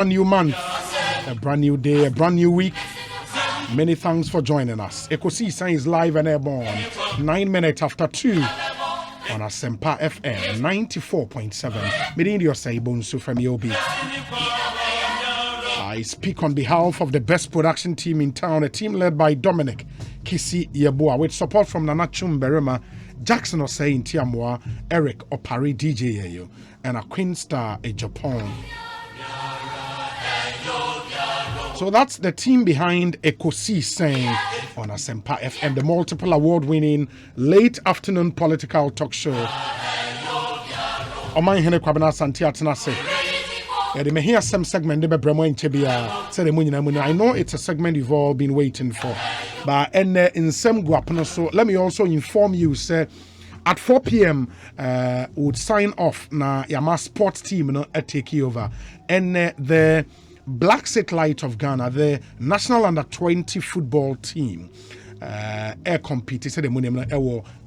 A new month, a brand new day, a brand new week. Many thanks for joining us. Ekosiisen is live and airborne 9 minutes after 2 on Asempa FM 94.7. Meridio Saibonsu from Yobi. I speak on behalf of the best production team in town, a team led by Dominic Kisi Yeboah, with support from Nanachum Berema, Jackson Osei in Tiamwa, Eric Opari DJ Yeyo, and a Queen Star in Japan. So that's the team behind Ekosiisen on Asempa FM, the multiple award-winning late afternoon political talk show. Oman Hene Kwabena Santi Atenase. The M'Ahiasem segment, I know it's a segment you've all been waiting for. But in some guapono, so let me also inform you, sir. At 4 p.m., would sign off na Yama sports team take over. And the Black Satellite of Ghana, the national under-20 football team, compete said the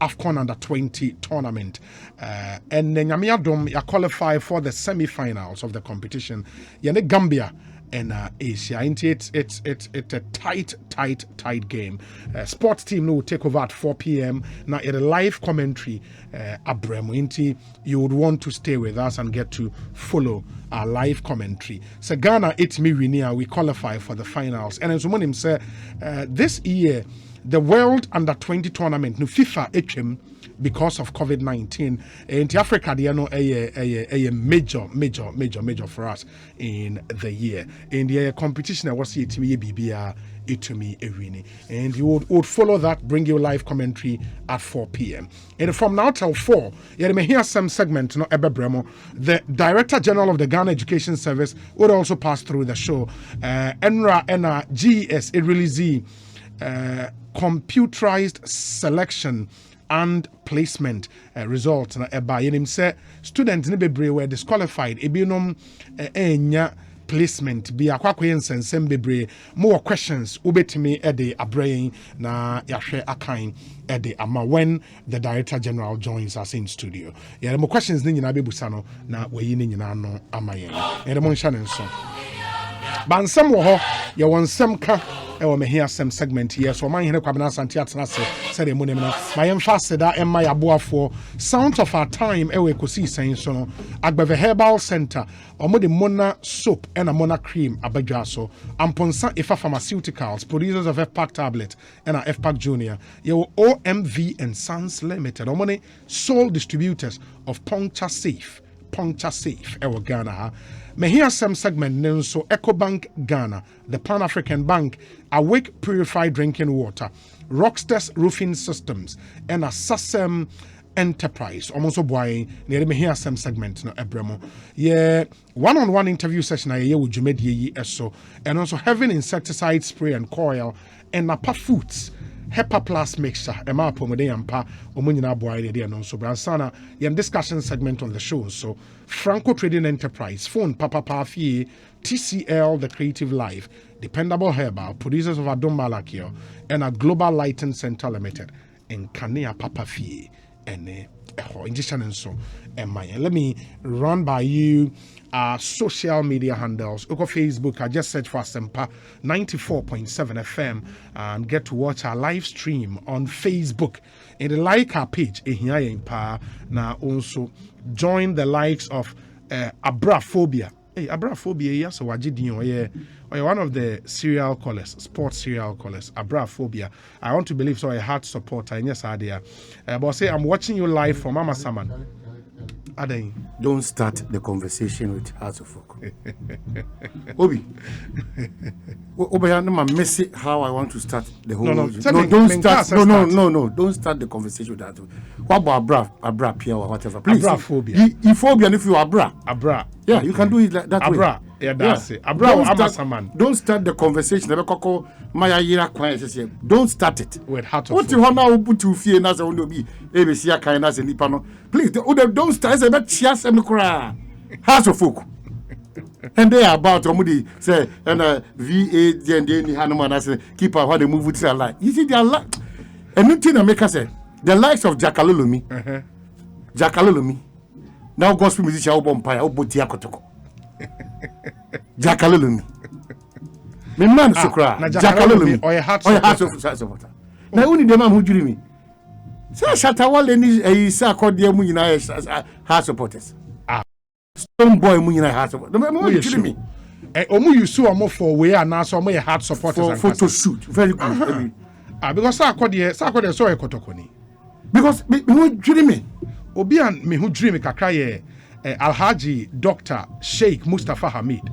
AFCON under-20 tournament, and then Yamiadom qualify for the semi-finals of the competition. Yane Gambia and Asia. It's a tight game. Sports team will take over at 4 p.m. Now at a live commentary, Abremo, you would want to stay with us and get to follow our live commentary. So Ghana, it's me we qualify for the finals. And as someone said, this year, the World Under-20 tournament, no FIFA HM, because of COVID-19, in Africa, they are no a major for us in the year. In the competition, I was it me BBR, it me Ewini, and you would follow that, bring you live commentary at 4 p.m. And from now till 4, you may hear some segment. No, Ebe Bremo, the Director General of the Ghana Education Service, would also pass through the show. NRA GS it release computerized selection and placement results na eba yenim say students ne bebre were disqualified ebinom enya placement bi akwakoye nsensem bebre more questions ubetimi ede abrayin na yahwe akan ede ama when the Director General joins us in studio. Yeah, more questions ni nyina bebusa no na wayi ni nyina no amayen. Yeah, mo nhya nenso bansam wo ho ye wonsam ka ewo M'Ahiasem segment here. So man here Kwabena Santi Atenase said the money na my emphasis that and my aboafo sound of our time ewo Ekosiisen so no Agbeve Herbal Center omo de Mona soap and a Mona cream abadwa so amponsa Ifa Pharmaceuticals, producers of FPAC tablet and a FPAC Junior, your OMV and Sons Limited, omo sole distributors of Puncture Safe ewo Ghana ha. M'Ahiasem segment Nenso EcoBank Ghana, the Pan-African Bank, Awake Purified Drinking Water, Rockstars Roofing Systems, and a Sasem Enterprise. Almost boy near the M'Ahiasem segment no Ebremo. Yeah, one-on-one interview session I with Jumedi Eso, and also having insecticide spray and coil and Napa Foods. HEPA Plus mixture, Emma Pomode Yampa, Omunina Boy, the Anonso Bransana, Yan discussion segment on the show. So, Franco Trading Enterprise, Phone Papa Pafi, TCL, The Creative Life, Dependable Herbal, producers of Adom Malakio, and a Global Lighting Center Limited, and Kanea Papa Fee, and Injection and so. And let me run by you our social media handles. Oko Facebook, I just search for Asempa 94.7 FM and get to watch our live stream on Facebook. And like our page, now also join the likes of Abraphobia. Hey, Abraphobia, yes, so one of the serial callers, sports serial callers, Abraphobia. I want to believe so. A hard supporter, yes, idea. But say I'm watching you live from Mama Saman. Don't start the conversation with Hearts of Folk. Obi, I'm messy how I want to start the whole. No, don't start. No. Don't start the conversation with that. What about Abra Pierre or whatever? Please. Abraphobia. Phobia if you Abra. Yeah, you can do it like that Abra. way. Yeah, that's it. Abra. Don't start the conversation. Don't start it. With Heart of What you want now put to fear as a window be ABC kindness and Nipano. Please don't start a bit cheers and cry. Hearts of Folk. And they are about to say and VA and then Hanuman as a keeper how they move with their life. You see their life. And nothing I make us say the likes of Jakalolomi. Jakalolomi. Now gospel musician Obompire Obotiakotoko. Jakalolumi. Me man sukra. Jakalolumi. Or a heart supporter. Now only the man who dream me. So Shatawale ni sa kodia mu nyina heart supporters. Stone boy mu nyina heart supporters. The man who dream me. Omu you sue omo for we and now so omo heart supporters for photo shoot. Very good. Because sa kodia so e kotoko ni. Because me who dream me. Obi an me who dream kakra ye Alhaji Dr. Sheikh Mustafa Hamid.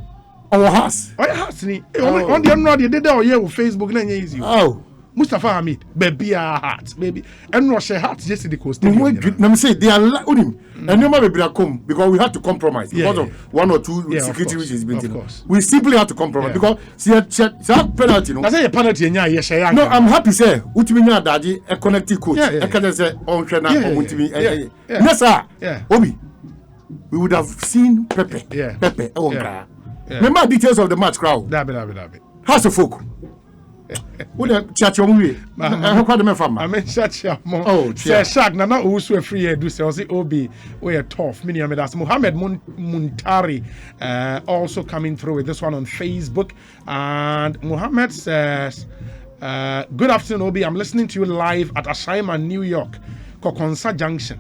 Our house. Oh, house ni. On the no did that on Facebook na easy. Oh. Mustafa Hamid, baby heart, baby. And no share heart just the coast. Let me say they are him. And no matter come because we had to compromise because of one or two security reasons. We simply had to compromise because see penalty. No, I say a penalty. No, I'm happy. Say, Utiminya Daddy, a connected coach. I can say on China. Yes, sir. Obi, we would have seen Pepe. Pepe. Remember details of the match, crowd. Dabi. House of folk. I mean, shut your mouth. Oh, say Shag, Nana also free do say Obi, we are tough. Many of us, Muhammad Muntari, also coming through with this one on Facebook. And Muhammad says, good afternoon, Obi. I'm listening to you live at Ashaima, New York, Kokonsa Junction.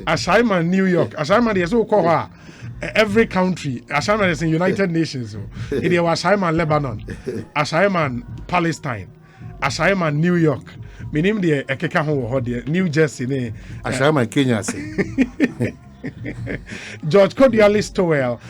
Ashaima, New York. Ashaima, there's so called every country. Ashaima is in United Nations. So it was Ashaima, Lebanon, Ashaima, Palestine, Ashaima, New York. Meaning the Ekeka New Jersey, Ashaima, Kenya. George Cordialis Stowell,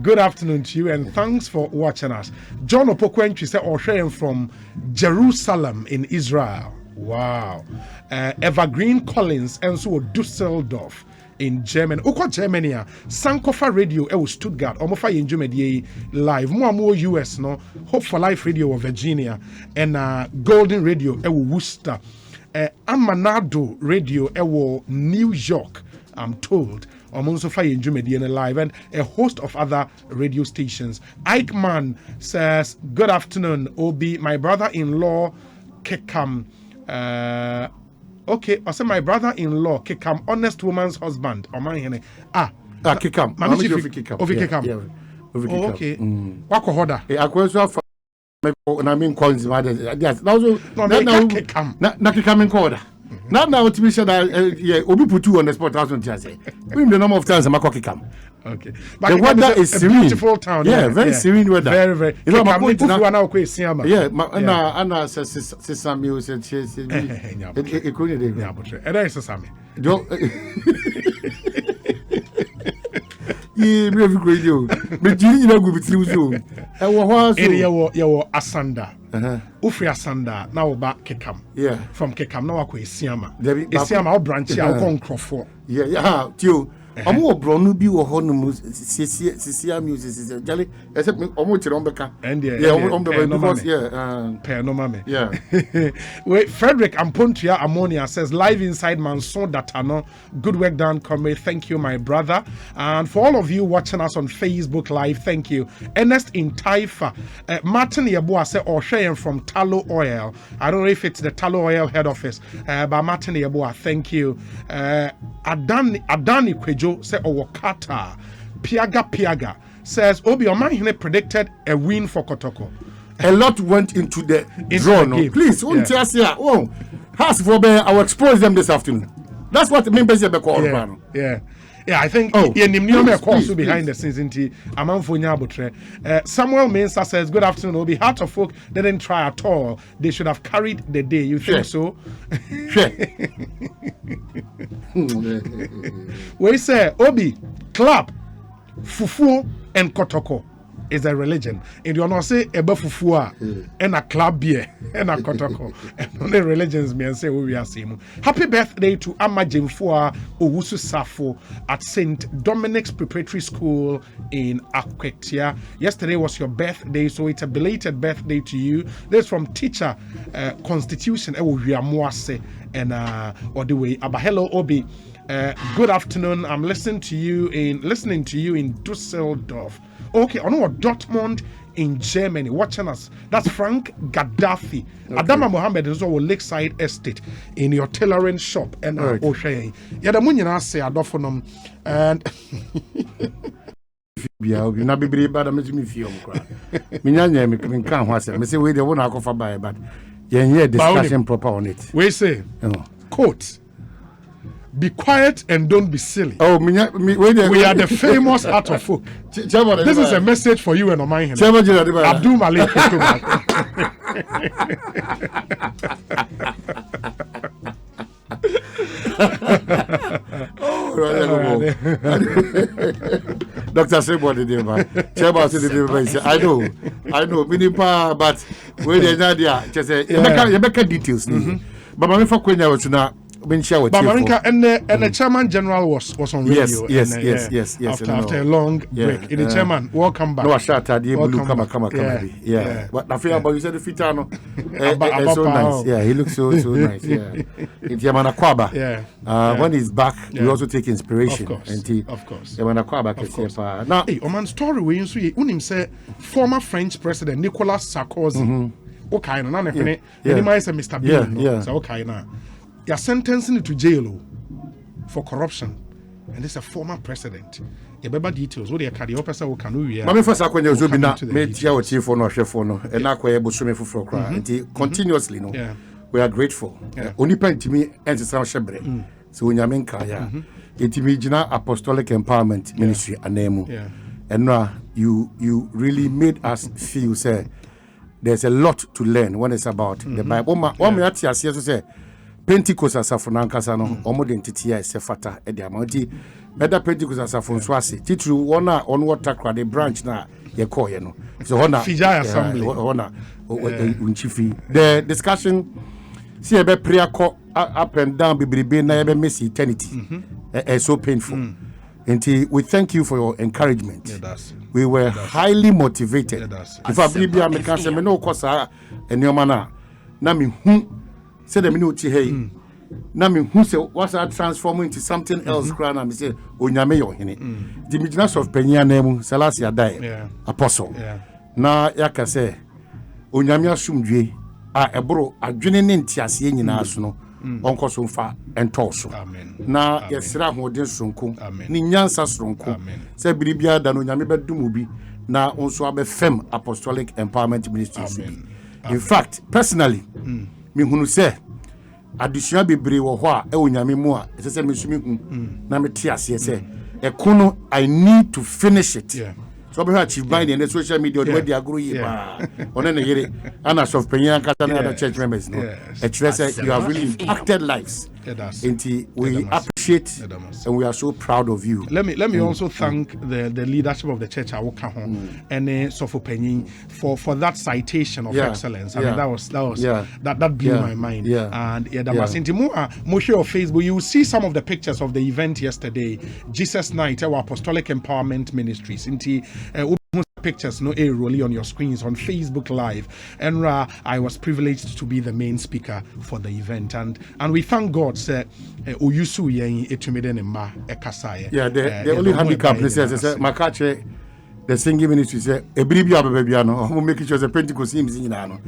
good afternoon to you and thanks for watching us. John Opokwenchi said, Oshayan from Jerusalem in Israel. Wow. Evergreen Collins and so Dusseldorf in Germany. Uko Germany, Sankofa Radio, Stuttgart, Omofa Yenjumedi live. More US, no. Hope for Life Radio of Virginia and Golden Radio, Worcester. Amanado Radio, New York. I'm told. Also fire in live and a host of other radio stations. Eichmann says, good afternoon, Obi. My brother-in-law, Kekam. Okay, I said my brother-in-law, Kekam, honest woman's husband. Kekam. Kekam. Oh, okay. Wako hoda. I mean, calls my yes. Now, Kekam. Kekam in corda. Now, to be sure that Obi put you on the spot. That's what I say. We the number of times I'm a cocky come. Okay, but the weather is serene. Beautiful town. Yeah, very serene weather. Very. You know, I'm going to now quit Siama. Yeah, Anna says some music. She's it couldn't be. And I say something. Yeah, we have radio. But you know, go with you. Area your Asanda. Ufri Asanda now back Kekam. Yeah, from Kekam now akwe Siama. Siama branch ya Crawford. Yeah, tio. Omo bronu bi wo ho no mu sisia music jale except me omo tire ombeka. Because per no mame. Yeah. Wait, Frederick Ampontia Ammonia says live inside Manson Datano. Good work done, comrade. Thank you, my brother. And for all of you watching us on Facebook Live, thank you. Ernest in Taifa. Martin Yeboah said Oshayan from Tallow Oil. I don't know if it's the Tallow Oil head office. But Martin Yeboah, thank you. Adani Kwejo say Owokata Piaga says Obi Omahine predicted a win for Kotoko. A lot went into the draw. No? Please, House for I will expose them this afternoon. That's what the members of the call. Yeah, I think also behind the scenes into Amanfonya. Samuel Mensah says, good afternoon, Obi. Heart of Folk didn't try at all. They should have carried the day. You think so? We say, Obi, clap, fufu, and kotoko is a religion. And you not say eba fufua and a club beer and a kotoko. And only religions me and say we are seeing. Happy birthday to Amma Jemfua Owusu Safo at St. Dominic's Preparatory School in Akwetia. Yesterday was your birthday, so it's a belated birthday to you. This from teacher Constitution and or the way. Hello Obi. Good afternoon. I'm listening to you in Dusseldorf. Okay, I know Dortmund in Germany watching us. That's Frank Gaddafi. Okay. Adama Mohammed is our Lakeside Estate in your tailoring shop and O'Shea. Yeah, the money I say Adofonum and na bibiri bad me feel cry. Minyanya me kan ho asem. Me say we dey won akofa buy but yeah discussion proper on it. We say quote, be quiet and don't be silly. Oh, we are the famous art of folk. This is a message for you and Omai. Abdul Malik. Dr. Sebo the day, man. Chairman said the day, I know, minipa, but where the idea, just say, you make details. But my for Queen was not. Bamarinka and the chairman general was on radio. Yes. After a long break. The chairman, welcome back. No, I shot at the blue come. Yeah. But I feel about you said the Fitano. So nice. Yeah, he looks so nice. Yeah. In Yamana Kwaba. When he's back, we also take inspiration. Of course. Yamana Kwaba. Now, hey, Oman story we unim say former French President Nicolas Sarkozy. Okay, no, Mr. Bean. So okay now. You're sentencing it to jail for corruption, and this is a former president. You better details. What the cardiopasa will can we? Mami first when you zobina made your chief for no chef for no, and now we busume for cry. Continuously, no. We are grateful. Only pen to me and to sound shebre. So when you mean kaya, it imagine Apostolic Empowerment Ministry anemu. And now you really made us feel say there's a lot to learn when it's about the Bible. One minute here say. Pentecost asafo nankasa no omo de ntiti ya sefata e de amati beda Pentecost asafo nso ase titru wona on water crowd the branch na ye call ye no so hona Fijai assembly hona unchifi the discussion see e be prayer call up and down bibribe na e be miss eternity so painful and we thank you for your encouragement. We were highly motivated if I believe you make say me no kosa enioma na me hu say the minute hey na me who say what's that transforming into something else crown and me say onyame yo hene the midness of penya name Selassie die apostle na yaka say onyame asumdwe a ebro adwene ne ntiase nyina so no onko so mfa entoso na yesra hoden sonko ni nyansa sonko say biribia da no onyame bedum obi na onso abefem Apostolic Empowerment Ministry. In fact personally me hunu se adusua bebre wo ho a e onyame mu a se me sumi hu na me tie ase se e kono I need to finish it. So be achieve by the social media the way they agro yi ba one na yere ana soft penya kata na other church members no you have really impacted lives. And we appreciate and we are so proud of you. Let me also thank the leadership of the church and Sofopenyi for that citation of excellence. I mean that blew my mind. And that was into more share of Facebook. You will see some of the pictures of the event yesterday, Jesus Night, our Apostolic Empowerment Ministries. Into pictures rolling on your screens on Facebook Live, and I was privileged to be the main speaker for the event, and we thank God say oyusu yen etumede ne ma ekasa the only handicap is say makache the singing ministry say ebiri bia baba no make sure the Pentecost hymns nyina no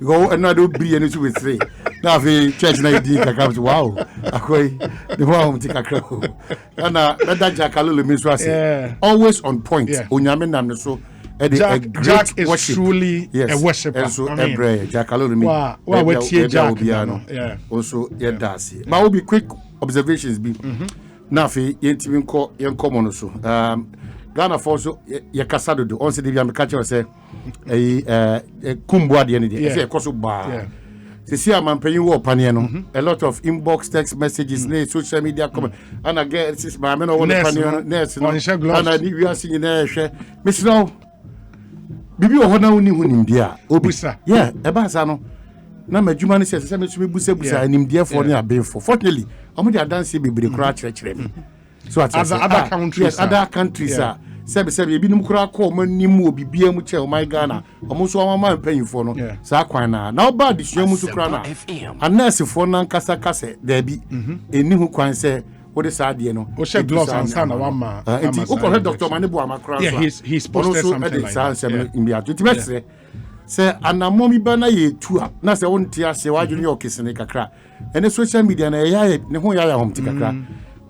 go another bri any with three now the church na di kakam wow akoi the one take akra and that Jackalo means always on point onyame nam ne so Jack is worship. Truly a worshiper. So Jack also but will be quick observations be now fi yentimi nko yenkomo no so Ghana for so ye kasado do on se dey am catch say kumbo ade ne dey say ekoso ba se see am panyin wo pane no a lot of inbox text messages na social media comment and again this my me no wo pane nurse no and I we are seeing na hwe miss no bibi o hona uni hunimdia obisa eba sa no na madwuma ne se me so busa animdia for ne abenfo fortunately omo dey dance bebre kura chire so at other countries other countries sebe ebinum kura ko manim obibia mu che o my Ghana omo so mama mpanyifo no sa kwan na oba de sua mu so kura na anase fo na nkasa kase da bi eni hu kwan se what is sad, you know. O share gloves and stand one man. Dr. Manibu Amakra. Yeah, he's posted something like that. In the art. Say, and a mommy banner ye two up. Na se won tia se wa juni okisene kakra. And the social media na ya ne ho ya hom tikakra.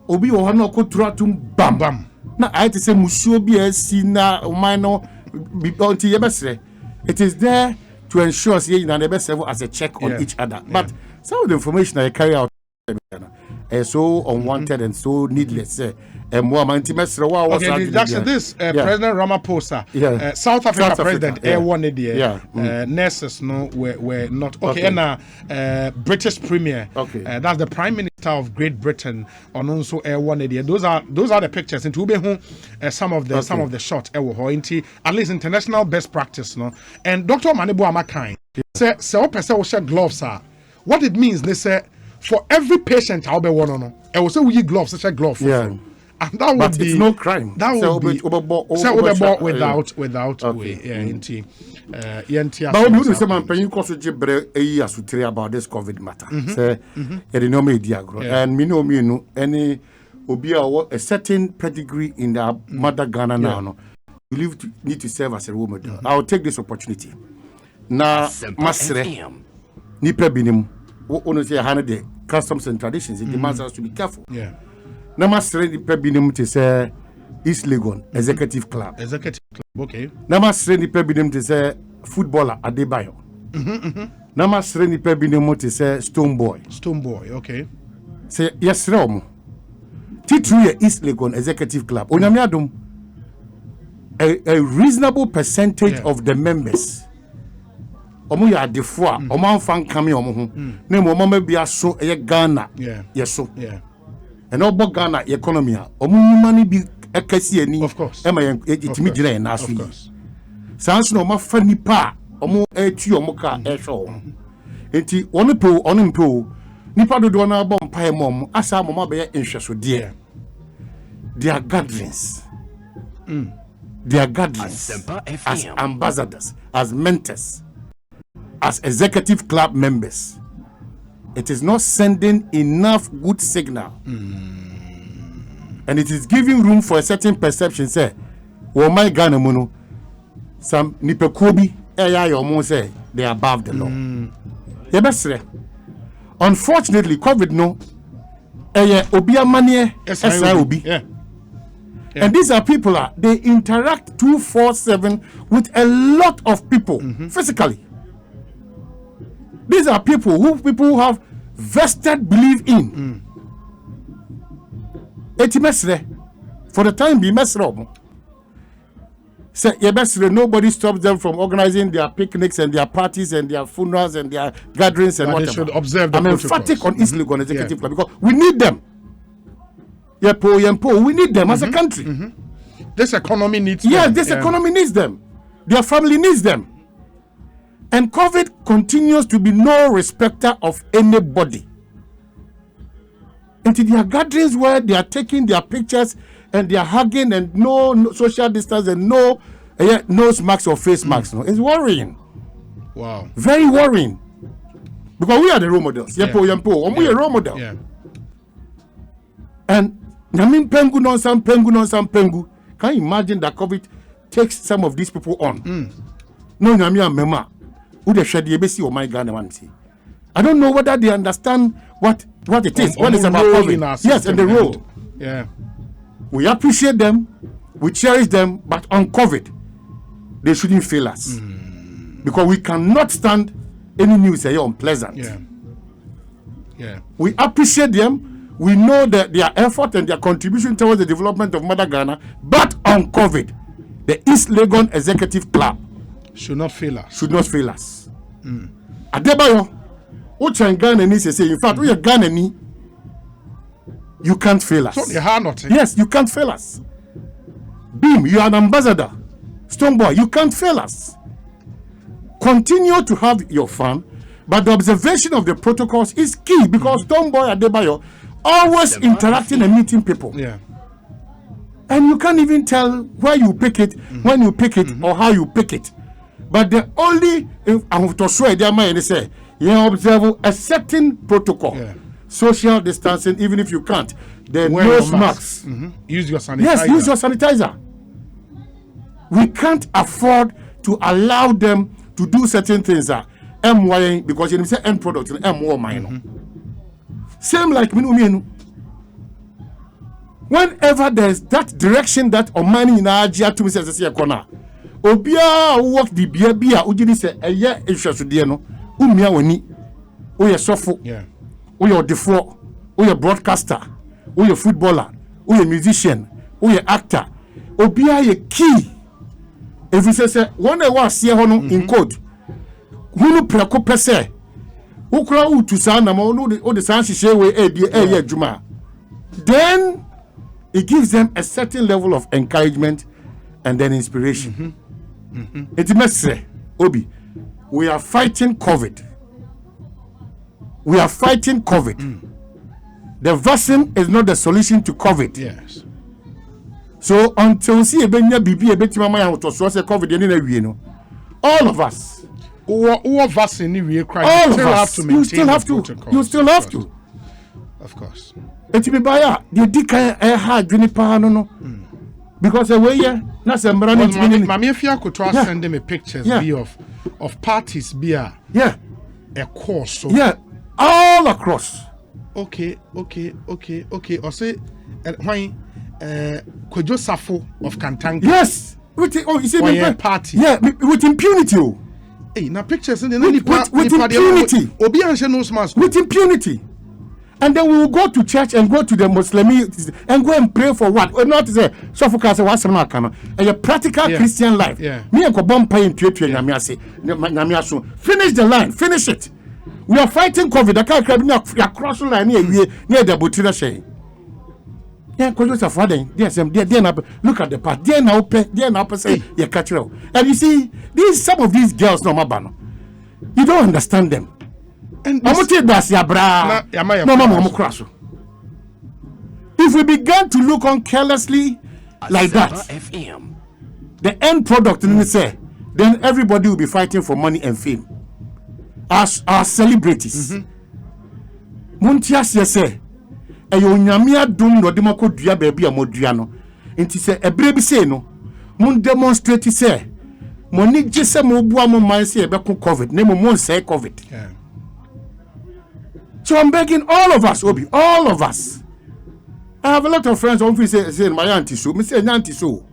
Obi o ha no ko turatum bam bam. Na I to say musuo bi asi na o man no until ye besre. It is there to ensure say you na the best as a check on each other. But some of the information I carry out so unwanted and so needless. Okay, Jackson, this President Ramaphosa, South Africa President, nurses were not okay. And British Premier, that's the Prime Minister of Great Britain, on also Air 180. Those are the pictures. And to some of the shots, at least international best practice, no. And Dr. Manibu Amakai said, gloves are what it means. They say for every patient, I'll be one on. I will say we gloves, such a glove. Yeah. And that would be no crime. That would be without way. But we do say man paying cost jibre asutri about this COVID matter. Say you know media and me know any obi a certain pedigree in the mother Ghana now. No, you need to serve as a role model. I'll take this opportunity. Na masre nipa binim ono say the customs and traditions. It demands us to be careful. Yeah. Namasre ni pebinim te say East Legon Executive Club. Okay. Namasre ni pebinim te say footballer Adebayo. Namasre ni pebinim te say Stone Boy, okay. Say yes rom. T3 East Legon Executive Club. Onyame adom a reasonable percentage of the members. Omo ya defo a omo anfan kame omo ho. Na mo mama bia so e Ghana. Yeso. Yeah. And all Ghana economy, money be a Cassiani, of course. Am I me delay and ask you? Sounds no more funny pa, or more a two or mocha air show. Eti on pro, Nipa do na bomb pie mom, as our mama be interest with dear. Their gatherings. Their gatherings as ambassadors, as mentors, as executive club members. It is not sending enough good signal. And it is giving room for a certain perception. Say, well, my Ghana mono, some nipekobi, say they are above the law. Unfortunately, COVID no, obia manie, obi. And these are people they interact 24/7 with a lot of people physically. These are people who have vested belief in. For the time being, nobody stops them from organizing their picnics and their parties and their funerals and their gatherings and whatever. They should observe the I'm emphatic on East Legon Executive Club because we need them. We need them as a country. This economy needs them. Yes, this economy needs them. Their family needs them. And COVID continues to be no respecter of anybody. Into their gatherings where they are taking their pictures and they are hugging and no social distance and no nose masks or face masks. No, it's worrying. Wow. Very worrying. Because we are the role models. We are role model. Yeah. And Namin Pengu non some Pengu. Can you imagine that COVID takes some of these people on? No, Namia Mema. I don't know whether they understand what it is. What is about COVID. Yes, and the role. Yeah. We appreciate them, we cherish them, but on COVID, they shouldn't fail us. Because we cannot stand any news here unpleasant. Yeah. We appreciate them. We know that their effort and their contribution towards the development of Mother Ghana, but on COVID, the East Legon Executive Club should not fail us. Adebayo, Ochan Ghana ni say, in fact, we are Ghana ni. You can't fail us. So they are not. Yes, you can't fail us. Beam, you are an ambassador. Stoneboy, you can't fail us. Continue to have your fun, but the observation of the protocols is key because Stoneboy Adebayo always interacting and meeting people. Yeah. And you can't even tell where you pick it, when you pick it, or how you pick it. But the only say you observe a certain protocol, social distancing, even if you can't. the Wear nose your mask. masks. Use your sanitizer. Yes, use your sanitizer. We can't afford to allow them to do certain things that because you say end product and same like me. Whenever there's that direction that money in Asia to me says a corner, Obia work the beer Ujini say a year interest no Umia weni Uya sofo, Uya default, Uya broadcaster, Uya footballer, Uya musician, Uya actor, Obia ye key. If you say one was here in code, who preko pese, Ukra to Sana, or the Sanshi Shewe, Juma. Then it gives them a certain level of encouragement and then inspiration. It must say, Obi, we are fighting COVID. We are fighting COVID. The vaccine is not the solution to COVID. Yes. So until see a BB a bit mama to source a COVID in all of us. Or vaccine All of us. You still have to. You still have to. Of course. It be by you dick a hard juniper no. Because away that's a brand new. Mammy, if you could try send them a pictures of parties beer. Yeah. A course. So. Yeah. All across. Okay. Or say why Kojo Safo of Kantangi. Yes. With you see the party. Yeah, with impunity. Hey, now pictures in the with impunity. Obi and nose mask. With impunity. And then we will go to church and go to the Muslim and go and pray for what? Well, not to say, so for us, what's a practical Christian life. Me and Kobompa in Tuetu, finish the line, finish it. We are fighting COVID. I can't cross the line near the Butira Shay. Yeah, because of father, look at the part. They're now say, you catch it. And you see, some of these girls, no, Mabano, you don't understand them. And if we began to look on carelessly like that, the end product, then everybody will be fighting for money and fame. As our celebrities. Muntias say, a yonyamia dum no demoko dua baby a modua no. Nti say e bre bi say no. Mun demonstrate say money gese mo bua mo man say e be COVID. Ne mo mon say COVID. Yeah. So I'm begging all of us, Obi, all of us. I have a lot of friends who say my auntie so. Me say auntie so.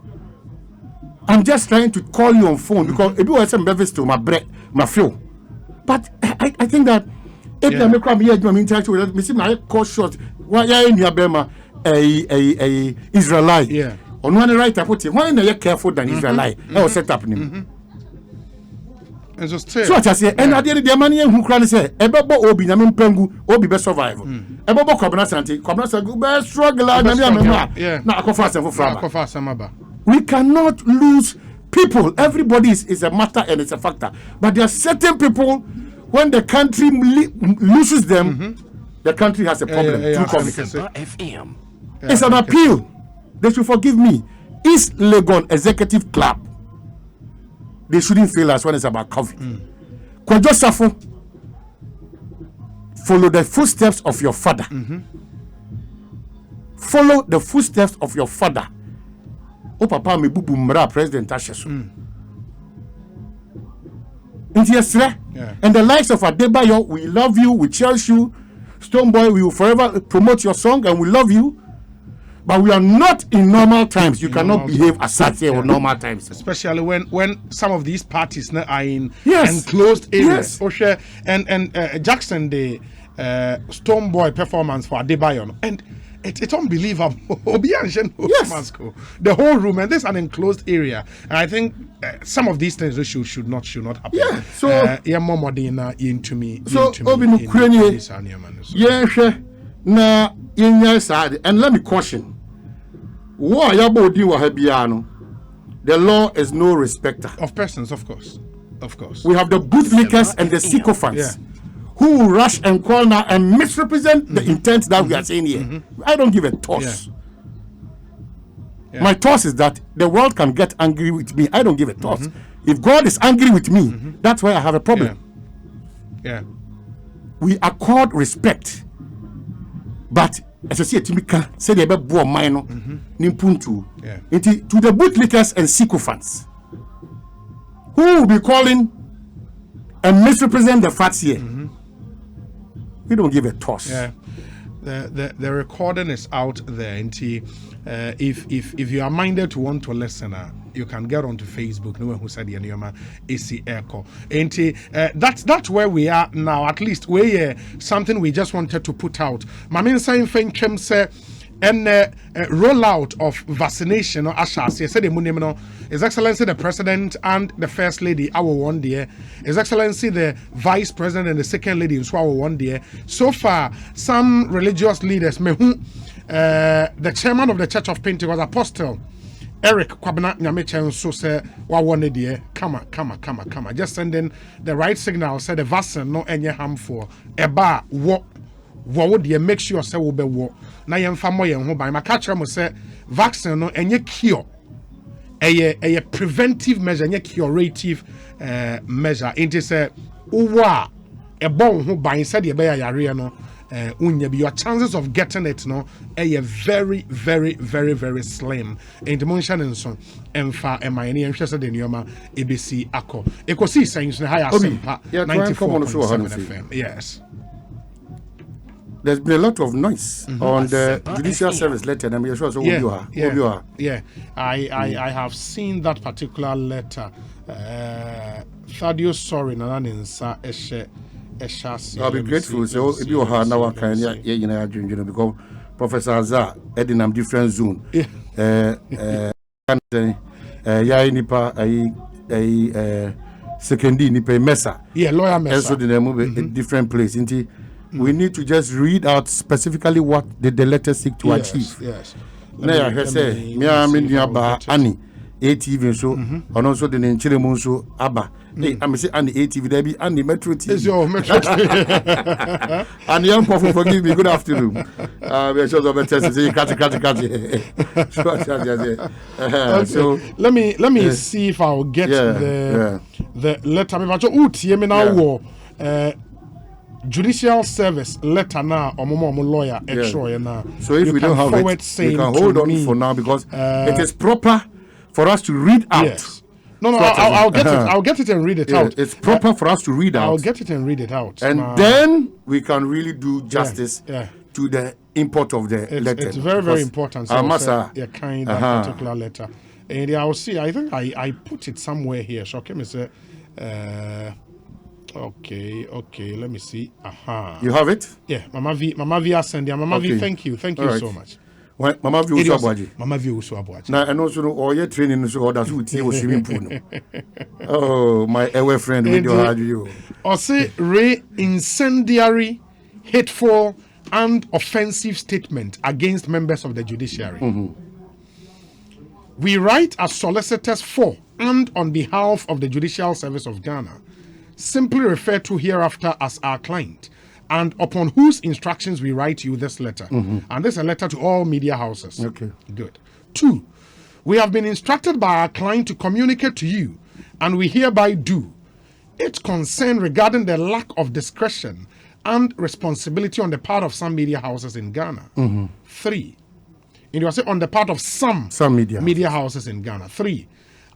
I'm just trying to call you on phone because if you want some breakfast to my bread, my fuel. But I think that if I make come here, I'm interact with me. See my call short. Why in your Bema a Israelite? Yeah. On one right, I put it. Why are you careful than Israelite? I was set up him. And so I say, and I did the money who cried say, Ebabo Obi, Namin Pengu, Obi best survival. Ebabo Cobnasanti, Cobnasan, best struggle. Yeah, we cannot lose people. Everybody is a matter and it's a factor. But there are certain people, when the country loses them, the country has a problem. It's an appeal. They should forgive me. East Legon Executive Club. They shouldn't fail us when it's about COVID. Kwajo Safo, follow the footsteps of your father. Follow the footsteps of your father. Oh, Papa, me bubu mra President Asheso. And the likes of Adebayo, we love you, we cherish you. Stoneboy, we will forever promote your song and we love you. But we are not in normal times. You cannot behave as such or normal times. Especially when some of these parties are in enclosed areas. Yes. And Jackson, the Stoneboy performance for Adebayo. And it's unbelievable. The whole room, and this is an enclosed area. And I think some of these things should not happen. Yeah. So more into me. So and let me caution. The law is no respecter of persons, of course. We have the bootlickers and the sycophants who will rush and call now and misrepresent the intent that we are saying here. I don't give a toss. My toss is that the world can get angry with me. I don't give a toss. If God is angry with me, that's why I have a problem. Yeah. We accord respect, but as I see a Timika said about Boa Mino, Nimpuntu, Yeah. to the bootlickers and sycophants who will be calling and misrepresent the facts here. We don't give a toss. Yeah. The recording is out there, and if you are minded to want to listen, you can get onto Facebook. No one who said the Nioma AC Echo, and that's where we are now. At least we something we just wanted to put out. Mamin saying Fenkem say. And rollout of vaccination or Ashas, said the His Excellency the President and the First Lady, our one day. His Excellency the Vice President and the Second Lady, our one day. So far, some religious leaders, the Chairman of the Church of Pentecost, Apostle Eric Kwabena Nyamechen, so say, one day, come. Just sending the right signal, say the vaccine no any harmful. Eba, what would you make sure say will be what? Na yɛmfa mmɔ yɛn ho ban maka kyerɛ mo sɛ vaccine no ɛnyɛ cure ɛyɛ preventive measure ɛnyɛ curative measure nti sɛ wowɔ a ɛbɔ wo ho ban sɛdeɛ ɛbɛyɛ yareɛ no unya bi your chances of getting it no very very very very slim nti mo nhyɛ ne nso ɛmfa ɛma ne yɛnhwɛ sɛ de nneɛma ɛbɛsi akɔ Ekosiisen M'Ahiasem 94.7 FM. Yes. There's been a lot of noise on the Judicial Service letter. And I'm sure I have seen that particular letter. Thaddeus sorry, I'll be grateful. So if you are now, because Professor Azar, Edinam different zone. Secondly, nipa Mesa. Yeah, lawyer Mesa. Also, they move a different place. We need to just read out specifically what the letter seek to achieve. Yes. Now, I say, me am Annie, ATV so, and also the Nchilemu so Abba. I'm saying Annie ATV, there be Annie Metro TV. It's your Metro TV. And young people, forgive me. Good afternoon. We are sure of a test. Say, catch. So let me see if I'll get the letter. Judicial Service letter now or lawyer extra now. So if we don't have it, we can hold on for now because it is proper for us to read out. Yes. No, I'll get it. I'll get it and read it out. It's proper for us to read out. I'll get it and read it out. And then we can really do justice to the import of the letter. It's very, very important. So kind of particular letter. And I'll see. I think I put it somewhere here. So can me say Okay, let me see. You have it? Yeah, Mama V are sending. Mama V, thank you so much. Mama V also Abuaji. Mama V also Abuaji. Now, and also all your training so others who teach swimming pool. Oh, my ever friend, we do have you. Or say incendiary, hateful, and offensive statement against members of the judiciary. We write as solicitors for and on behalf of the Judicial Service of Ghana, simply referred to hereafter as our client, and upon whose instructions we write you this letter. And this is a letter to all media houses. Okay. Good. 2, we have been instructed by our client to communicate to you, and we hereby do, its concern regarding the lack of discretion and responsibility on the part of some media houses in Ghana. 3, and you say on the part of some media houses in Ghana. 3,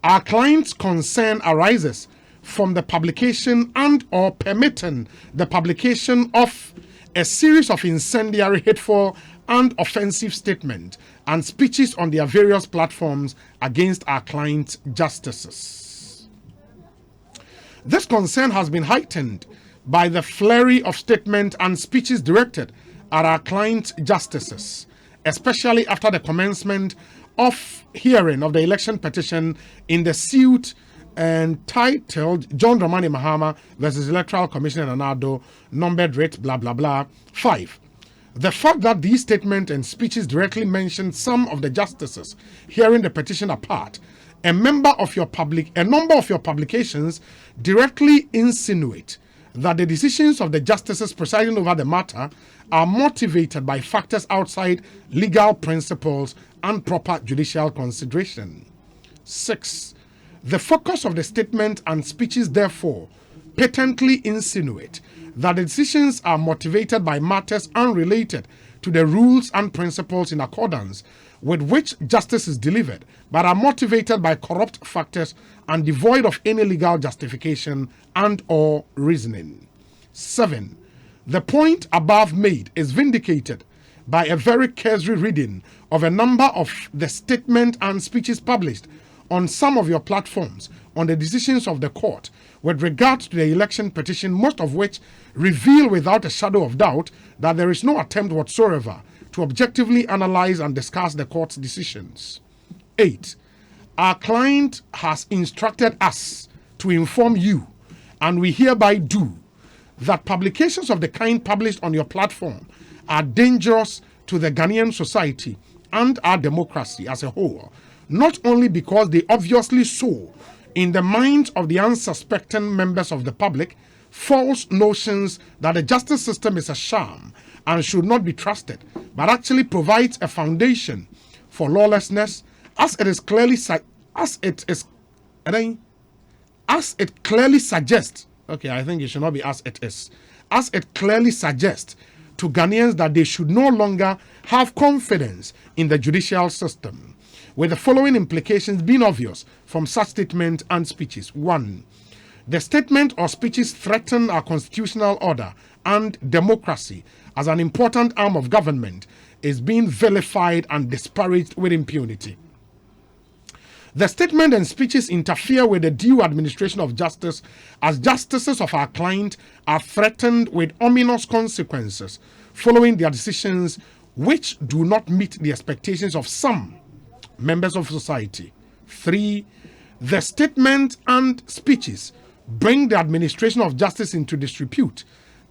our client's concern arises from the publication and or permitting the publication of a series of incendiary, hateful, and offensive statements and speeches on their various platforms against our client justices. This concern has been heightened by the flurry of statements and speeches directed at our client justices, especially after the commencement of hearing of the election petition in the suit entitled John Dramani Mahama versus Electoral Commission and Anado, numbered rate, blah, blah, blah. 5, the fact that these statements and speeches directly mention some of the justices hearing the petition apart, a number of your publications directly insinuate that the decisions of the justices presiding over the matter are motivated by factors outside legal principles and proper judicial consideration. 6, the focus of the statement and speeches therefore patently insinuate that the decisions are motivated by matters unrelated to the rules and principles in accordance with which justice is delivered, but are motivated by corrupt factors and devoid of any legal justification and or reasoning. 7. The point above made is vindicated by a very cursory reading of a number of the statements and speeches published on some of your platforms on the decisions of the court with regard to the election petition, most of which reveal without a shadow of doubt that there is no attempt whatsoever to objectively analyze and discuss the court's decisions. 8. Our client has instructed us to inform you, and we hereby do, that publications of the kind published on your platform are dangerous to the Ghanaian society and our democracy as a whole, not only because they obviously sow in the minds of the unsuspecting members of the public false notions that the justice system is a sham and should not be trusted, but actually provides a foundation for lawlessness, as it clearly suggests. Okay, I think it should not be as it is. As it clearly suggests to Ghanaians that they should no longer have confidence in the judicial system, with the following implications being obvious from such statements and speeches. 1. The statement or speeches threaten our constitutional order and democracy as an important arm of government is being vilified and disparaged with impunity. The statement and speeches interfere with the due administration of justice, as justices of our client are threatened with ominous consequences following their decisions which do not meet the expectations of some members of society. 3. The statement and speeches bring the administration of justice into disrepute,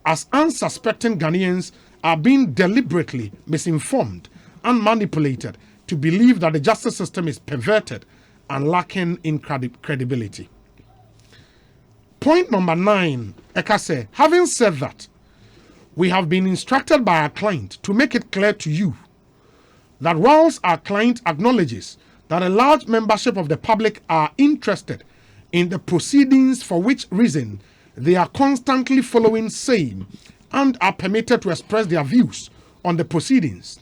as unsuspecting Ghanaians are being deliberately misinformed and manipulated to believe that the justice system is perverted and lacking in credibility. Point number 9, Ekase, having said that, we have been instructed by our client to make it clear to you that whilst our client acknowledges that a large membership of the public are interested in the proceedings, for which reason they are constantly following same and are permitted to express their views on the proceedings,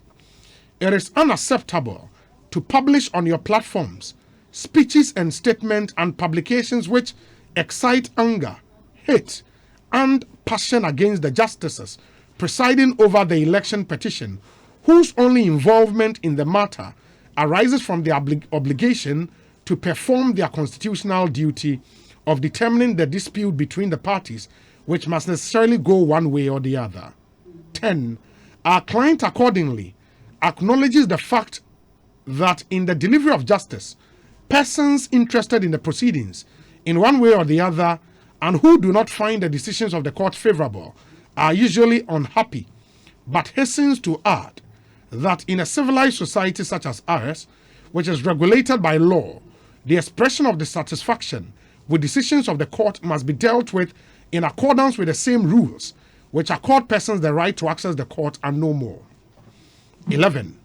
it is unacceptable to publish on your platforms speeches and statements and publications which excite anger, hate, and passion against the justices presiding over the election petition, whose only involvement in the matter arises from the obligation to perform their constitutional duty of determining the dispute between the parties, which must necessarily go one way or the other. 10. Our client accordingly acknowledges the fact that in the delivery of justice, persons interested in the proceedings in one way or the other and who do not find the decisions of the court favorable are usually unhappy, but hastens to add that in a civilized society such as ours, which is regulated by law, the expression of dissatisfaction with decisions of the court must be dealt with in accordance with the same rules which accord persons the right to access the court and no more. 11.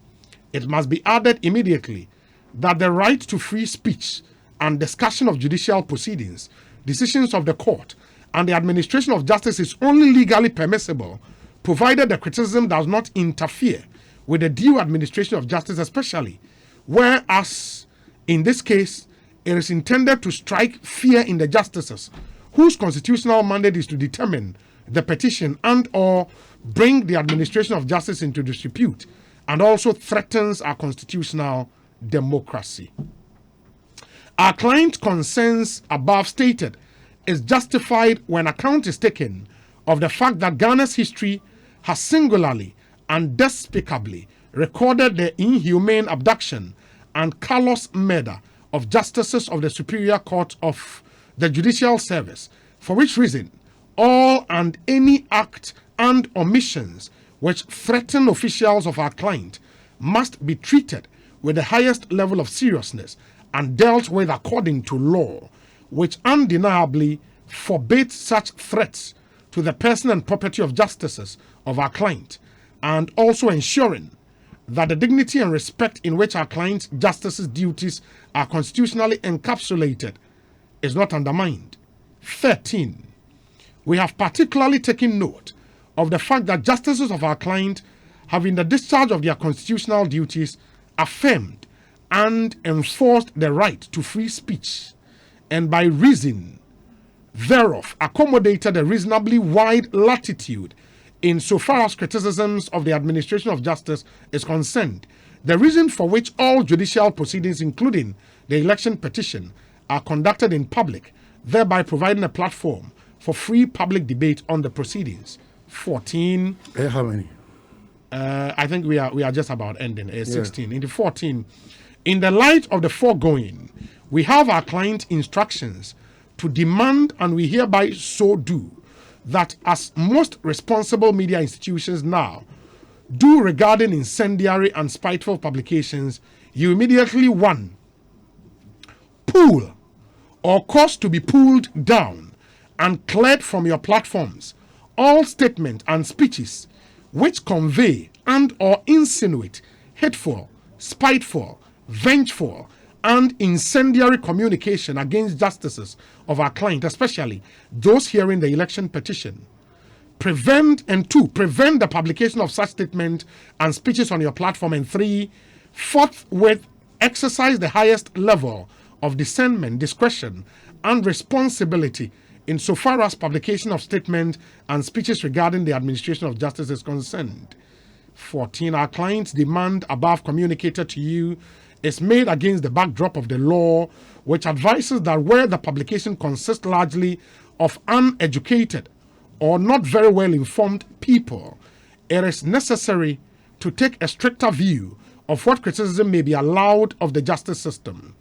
It must be added immediately that the right to free speech and discussion of judicial proceedings, decisions of the court, and the administration of justice is only legally permissible, provided the criticism does not interfere with the due administration of justice, especially whereas, in this case, it is intended to strike fear in the justices, whose constitutional mandate is to determine the petition and or bring the administration of justice into disrepute, and also threatens our constitutional democracy. Our client concerns above stated is justified when account is taken of the fact that Ghana's history has singularly and despicably recorded the inhumane abduction and callous murder of justices of the Superior Court of the Judicial Service, for which reason all and any act and omissions which threaten officials of our client must be treated with the highest level of seriousness and dealt with according to law, which undeniably forbids such threats to the person and property of justices of our client, and also ensuring that the dignity and respect in which our client's justices' duties are constitutionally encapsulated is not undermined. 13. We have particularly taken note of the fact that justices of our client have in the discharge of their constitutional duties affirmed and enforced the right to free speech, and by reason thereof accommodated a reasonably wide latitude in so far as criticisms of the administration of justice is concerned, the reason for which all judicial proceedings, including the election petition, are conducted in public, thereby providing a platform for free public debate on the proceedings. 14. How many? I think we are just about ending. 16. In the 14, in the light of the foregoing, we have our client instructions to demand, and we hereby so do, that as most responsible media institutions now do regarding incendiary and spiteful publications, you immediately 1. Pull or cause to be pulled down and cleared from your platforms all statements and speeches which convey and or insinuate hateful, spiteful, vengeful, and incendiary communication against justices of our client, especially those hearing the election petition. Prevent the publication of such statements and speeches on your platform. And 3, forthwith exercise the highest level of discernment, discretion, and responsibility insofar as publication of statements and speeches regarding the administration of justice is concerned. 14, our client's demand above communicated to you is made against the backdrop of the law, which advises that where the publication consists largely of uneducated or not very well informed people, it is necessary to take a stricter view of what criticism may be allowed of the justice system.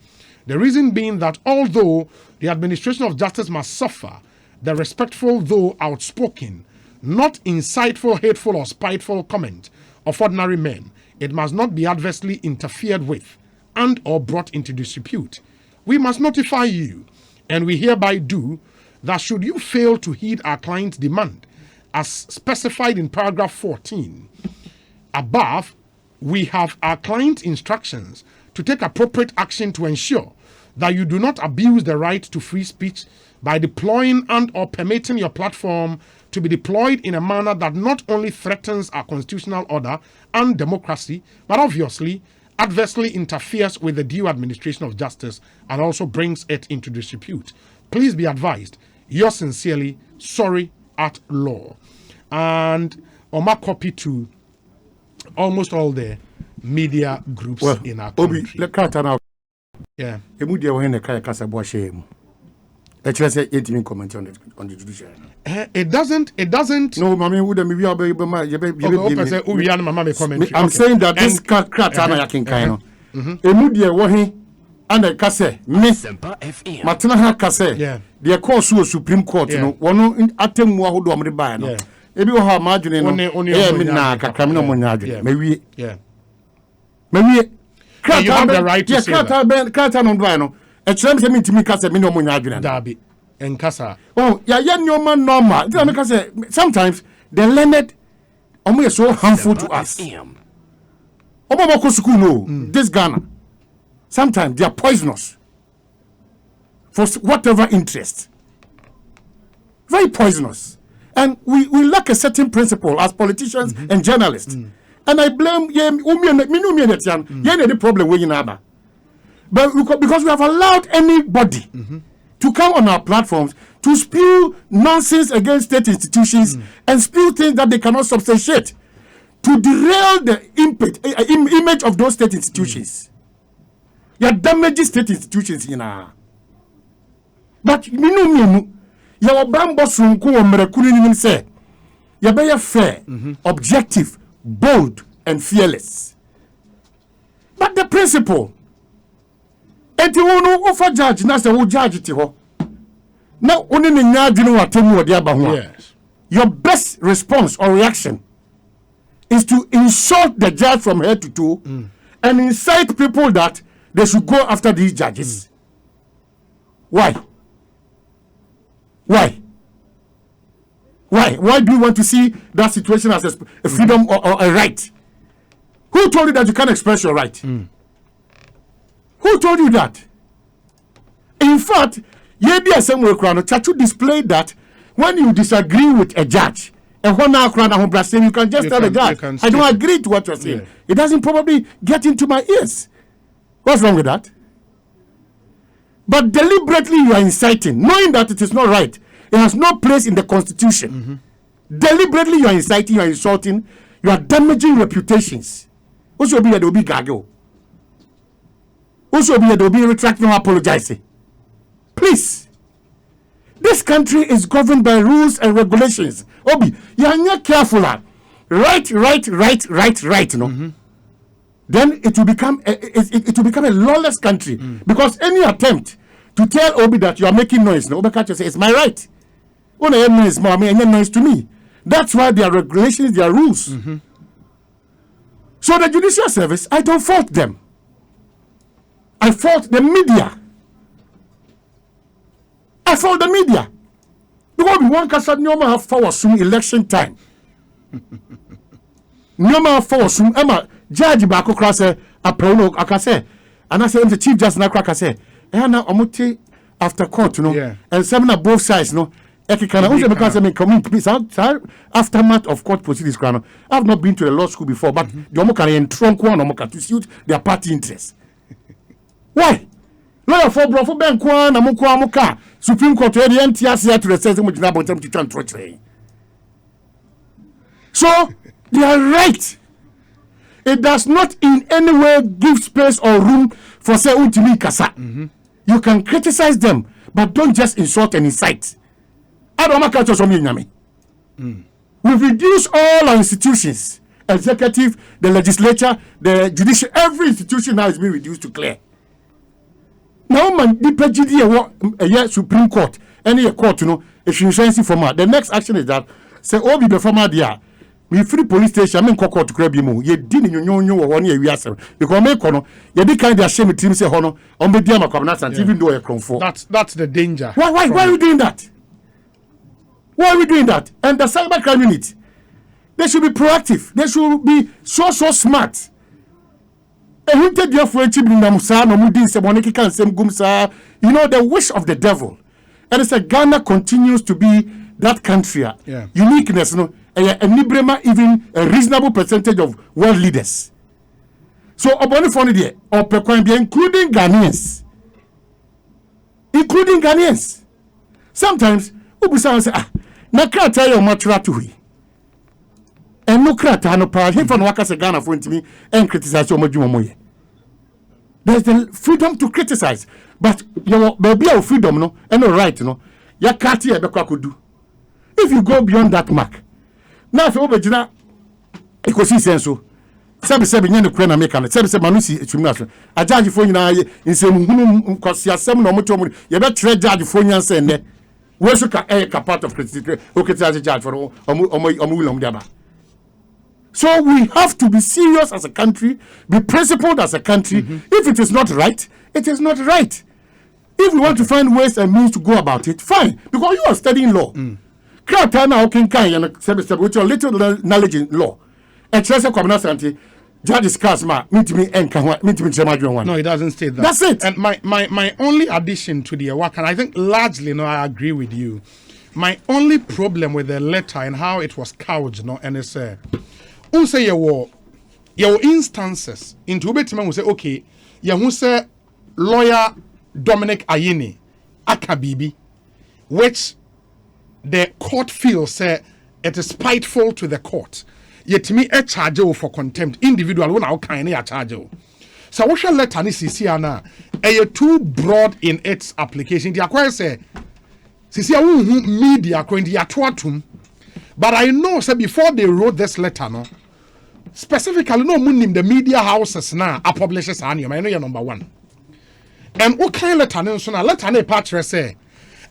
The reason being that although the administration of justice must suffer the respectful though outspoken, not insightful, hateful, or spiteful comment of ordinary men, it must not be adversely interfered with and or brought into disrepute. We must notify you, and we hereby do, that should you fail to heed our client's demand, as specified in paragraph 14 above, we have our client's instructions to take appropriate action to ensure that you do not abuse the right to free speech by deploying and or permitting your platform to be deployed in a manner that not only threatens our constitutional order and democracy, but obviously adversely interferes with the due administration of justice and also brings it into disrepute. Please be advised, yours sincerely, Sorry at Law. And on my copy to almost all the media groups in our country. Yeah. Comment on the judicial. It doesn't. No, mommy, I'm saying that this kratana yakin kaino. Emudia wahi and a kase miss Matana kase. Yeah. The course was Supreme Court. No one atem wa hodo amri ba no. Ebi wo ha margin no. Na kakramina monyaje. Maybe. Yeah. Maybe. You have the right to say that. Krata no do no. A chለም se mintimi kase me no monyaje. Dabi. En kasa. Oh, yeah, normal. Sometimes the learned are so harmful to us. This Ghana. Sometimes they are poisonous for whatever interest. Very poisonous. And we lack a certain principle as politicians and journalists. And I blame the problem with you. But because we have allowed anybody to come on our platforms to spew nonsense against state institutions and spew things that they cannot substantiate, to derail the image of those state institutions. You are damaging state institutions in our. But you are bambo sunku o merekuni say you are fair, objective, bold, and fearless. But the principle. Enti wono offer judge na say wo judge ti ho na oni ne nyaadwene watemu ode aba ho. Yes. Your best response or reaction is to insult the judge from head to toe and incite people that they should go after these judges. Why do you want to see that situation as a freedom or a right? Who told you that you can't express your right? Who told you that? In fact, Yebi Asem Wekrano Chachu displayed that when you disagree with a judge And when now you can just tell the judge, I don't agree to what you're saying. Yeah. It doesn't probably get into my ears. What's wrong with that? But deliberately you are inciting, knowing that it is not right. It has no place in the Constitution. Deliberately you are inciting, you are insulting, you are damaging reputations. Also be there will be gago. Also be there will be retracting or apologizing. Please. This country is governed by rules and regulations. Obi, you are not careful. Right, no? Then it will become it will become a lawless country because any attempt to tell Obi that you are making noise, no, Obi can't just say it's my right. When I noise, mommy, and noise to me. That's why there are regulations, there are rules. So the judicial service, I don't fault them. I fault the media. I fault the media. Because we want to no have for some election time. No man for some Emma judge bako cross a prono akase. And I say the chief justice na crack say. Na omuti after court, no. Yeah. And some na both sides, no. Because I mean, community aftermath of court proceedings. I've not been to a law school before, but the Omoka trunk one to suit their party interests. Why? Lawyer for bro for Ben Kwan, Amuka, Supreme Court, the NTS to the system which about them to turn torture. So they are right. It does not in any way give space or room for say ultimate kasa. You can criticize them, but don't just insult and incite. We've reduced all our institutions, executive, the legislature, the judicial, every institution now is being reduced to clear. Now, man, the Supreme Court, any court, you know, if you insurance format, the next action is that say, oh, be the format there. We free police station, I mean, court to grab you. You didn't know 1 year, we are because make kono, you be kind of shame team say hono, on the Diama Covenant, and even though a crown for. That's the danger. Why are we doing that? Why are we doing that? And the cybercrime unit, they should be proactive. They should be so smart. You know, the wish of the devil. And it's like Ghana continues to be that country. Uniqueness, you know, even a reasonable percentage of world leaders. So, including Ghanaians. Sometimes, Ubusan say, Nakata yo matura to we. And no krata no power. Him from Waka se Ghana for me and criticize your moye. There's the freedom to criticize, but your baby of freedom, no, and no right, no. Ya kati e bekwa could do. If you go beyond that mark, now if you obejina Ekosiisen so. Sebi nyane kura na meka no. Sebi manusi etumi a judge for nyina nsem hunu kwasi asem na omoto omo. Ye be tre judge for nyanse ne. We should part of criticism. So we have to be serious as a country, be principled as a country. If it is not right, it is not right. If we want to find ways and means to go about it, fine. Because you are studying law. With your little knowledge in law. And Judges Kasma, no, it doesn't state that. That's it. And my only addition to the work, and I think largely, no, I agree with you. My only problem with the letter and how it was couched, no, and it's say your instances into Ubetiman will say, okay, you say lawyer Dominic Ayini Akabibi, which the court feels say it is spiteful to the court. Yet me a charge for contempt individual when I can a charge. So what shall let any CCNA too broad in its application? The acquire say CCNA media according to Yatuatum. But I know say before they wrote this letter, no specifically no moon the media houses now are publishers and I know you're number one. And what kind of letter so now letter a patch say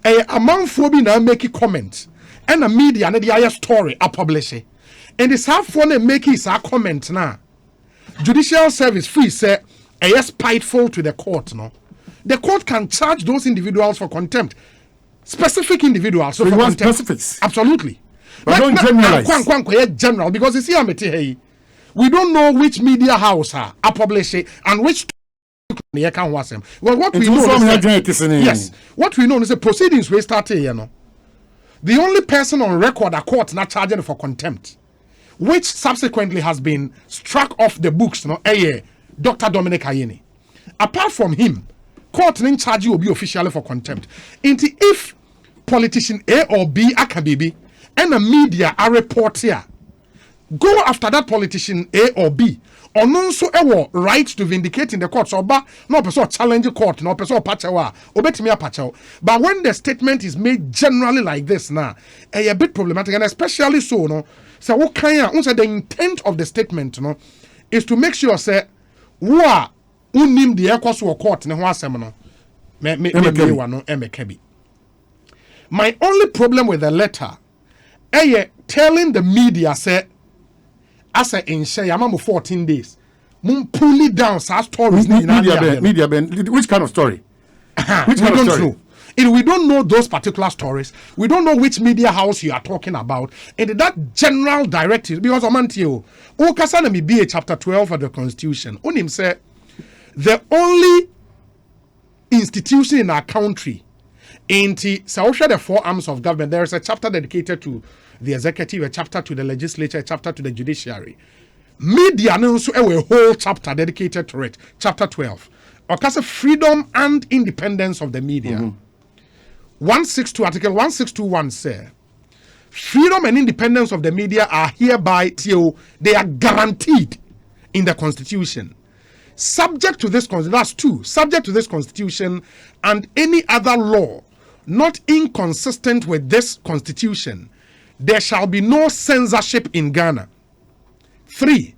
a man for me now make a comment and a media and the story are publishing. And it's half fun and make his comment now. Judicial service free say a spiteful to the court, no. The court can charge those individuals for contempt. Specific individuals. So for contempt. Specifics. Absolutely. But don't generalize. General, because it's here, we don't know which media house are publishing and which well, what we know is yes, what we know is the proceedings we started here, no. The only person on record at court not charged for contempt, which subsequently has been struck off the books, Dr. Dominic Ayeni. Apart from him, court didn't charge you officially for contempt. If politician A or B, Akabibi, and the media are report here, go after that politician A or B, or no so ever right to vindicate in the court. So, no person challenge the court, no person pachawa, obet me a pachaw. But when the statement is made generally like this now, a bit problematic, and especially so, no. So what kind of the intent of the statement, no, is to make sure say, wa unim the Ekosiisen court ne ho asem no, me my only problem with the letter, telling the media say. As a in share, I'm 14 days. Mum pull it down, so stories. Media, which kind of story? Which kind of story? We don't know those particular stories. We don't know which media house you are talking about. And that general directive, because Omantio, Okasanami BA chapter 12 of the Constitution, Unim said, the only institution in our country, in the 4 arms of government, there is a chapter dedicated to the executive, a chapter to the legislature, a chapter to the judiciary. Media also a whole chapter dedicated to it, chapter 12. Because of freedom and independence of the media. 162, article 1621 says, freedom and independence of the media are hereby, they are guaranteed in the Constitution. Subject to this Constitution, that's 2, subject to this Constitution and any other law not inconsistent with this Constitution, there shall be no censorship in Ghana. 3,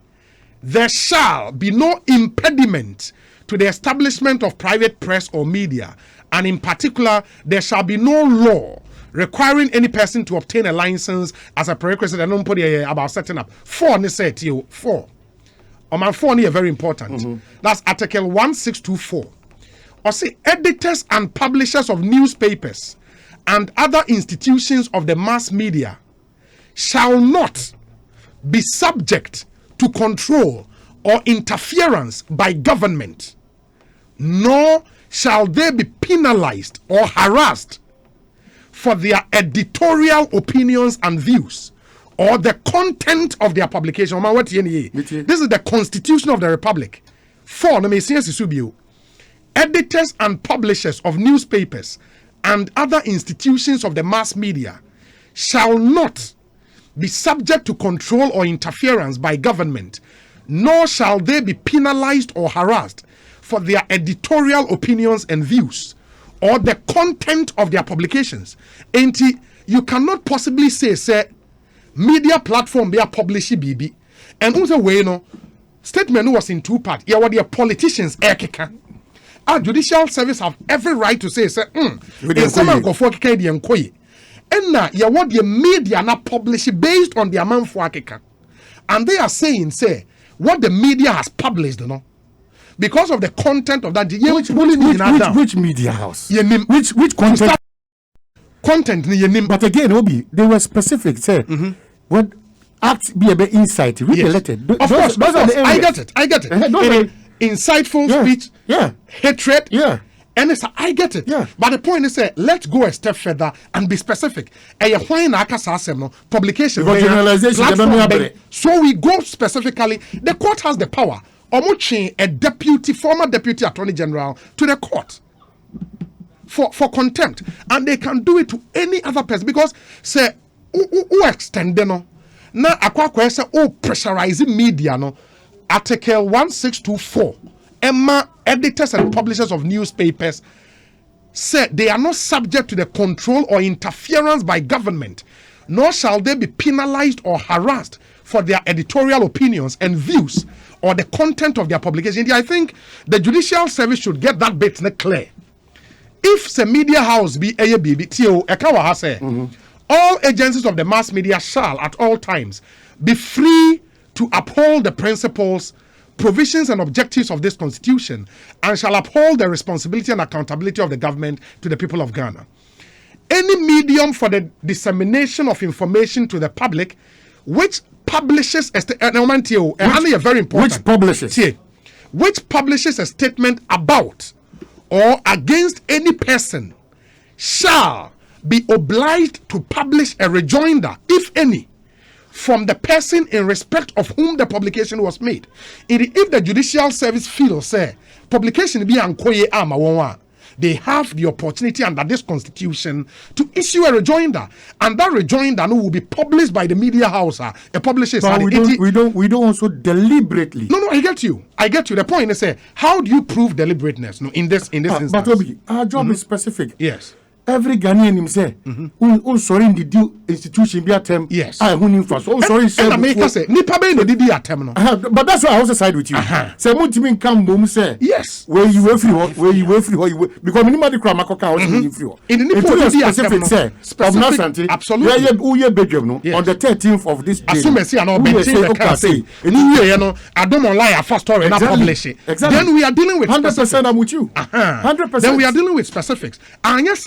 there shall be no impediment to the establishment of private press or media, and in particular, there shall be no law requiring any person to obtain a license as a prerequisite about setting up. 4, 4. Oman 4 is very important. That's article 1624. Or say editors and publishers of newspapers and other institutions of the mass media shall not be subject to control or interference by government, nor shall they be penalized or harassed for their editorial opinions and views or the content of their publication. This is the Constitution of the Republic. 4, editors and publishers of newspapers and other institutions of the mass media shall not be subject to control or interference by government, nor shall they be penalized or harassed for their editorial opinions and views or the content of their publications. And you cannot possibly say media platform be a publishing BB. And also way statement was in 2 parts. Yeah, what the politicians our judicial service have every right to say in some go for and now you what the media not publish based on the amount for Akeka. And they are saying, what the media has published, because of the content of that. Which media house? Which content? Content. But again, Obi, they were specific. What act be a bit insight, related. Of course. I get it. Insightful speech, hatred, and it's I get it. But the point is, let's go a step further and be specific. Publication, platform, so we go specifically. The court has the power. A former deputy attorney general to the court for contempt, and they can do it to any other person because who extend now pressurizing media Article 1624, Emma editors and publishers of newspapers said they are not subject to the control or interference by government, nor shall they be penalized or harassed for their editorial opinions and views or the content of their publication. I think the judicial service should get that bit clear. If the media house be a BBTO, all agencies of the mass media shall at all times be free to uphold the principles, provisions, and objectives of this Constitution, and shall uphold the responsibility and accountability of the government to the people of Ghana. Any medium for the dissemination of information to the public, which publishes a statement, very important. Which publishes a statement about or against any person, shall be obliged to publish a rejoinder, if any, from the person in respect of whom the publication was made. If the judicial service feels publication be ankoye ama wonwa, they have the opportunity under this constitution to issue a rejoinder, and that rejoinder will be published by the media house. A publisher. But we don't also deliberately. No, I get you. The point is, how do you prove deliberateness? No, in this instance. But Obi, our job is specific. Yes. Every Ghanaian himself, sorry, the due institution be attempt. Yes. Sorry, but that's why I also side with you. Say, Muntimin come boom say. Yes. Where you were free, because minimum the crime also free. In the specific say, specific, absolutely. Yeah, on the 13th of this day. Assume say no say. I don't lie a first story not publish it. Exactly. Then we are dealing with 100%. I'm with you. 100%. Then we are dealing with specifics. And yes,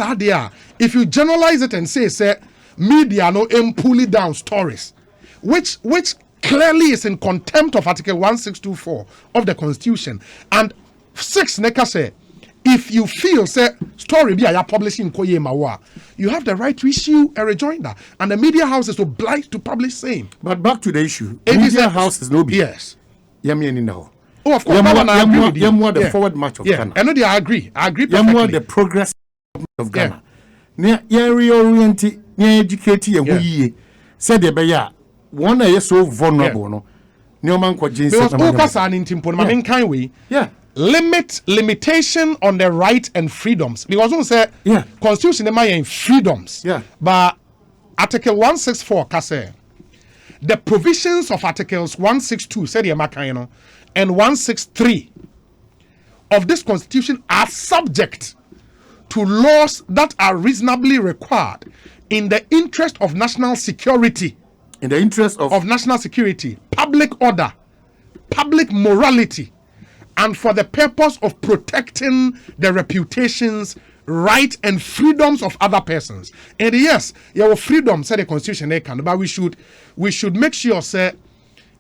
if you generalize it and say media no pull it down stories, which clearly is in contempt of Article 1624 of the Constitution, and 6 neka say, if you feel say story be a publishing koye mawa, you have the right to issue a rejoinder, and the media house is obliged to publish same. But back to the issue, media house is no be. Yes. Yemi now. Oh, of course. I agree with you. The forward march of Ghana. I know I agree perfectly. The progress of Ghana. Near reorienting, near educating, and we said the Baya, one is so vulnerable. No, no man could just limitation on the right and freedoms. Because we say, Constitution in freedoms. But Article 164 kase, the provisions of Articles 162 said and 163 of this Constitution are subject to laws that are reasonably required in the interest of national security. In the interest of national security, public order, public morality, and for the purpose of protecting the reputations, rights, and freedoms of other persons. And yes, your freedom, said the Constitution, but we should make sure, say,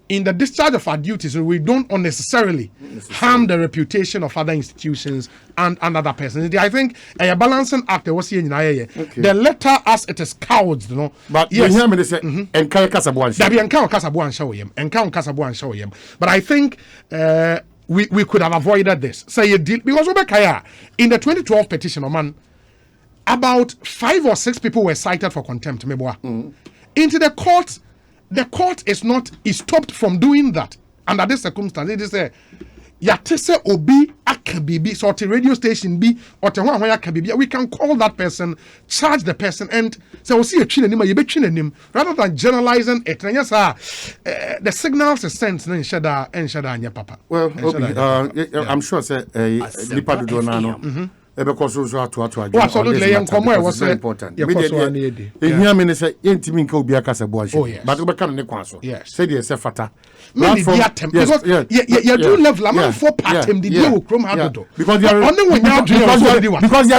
in the discharge of our duties, we don't unnecessarily harm the reputation of other institutions and other persons. I think a balancing act was here in the letter as it is couched, But yes, but I think we could have avoided this. Say because in the 2012 petition, about 5 or 6 people were cited for contempt. Into the court. The court is stopped from doing that under this circumstance. It is a yatese obi akabibi so the radio station be or the one akabibi. We can call that person, charge the person, and say we see a chinenim, you be chinenim, rather than generalizing it. And yes, the signals is sent in shada and your papa. Well, I'm sure say nipa do nano. Because also to absolutely was very important. But we can ne kwaso. Say the fata. Because they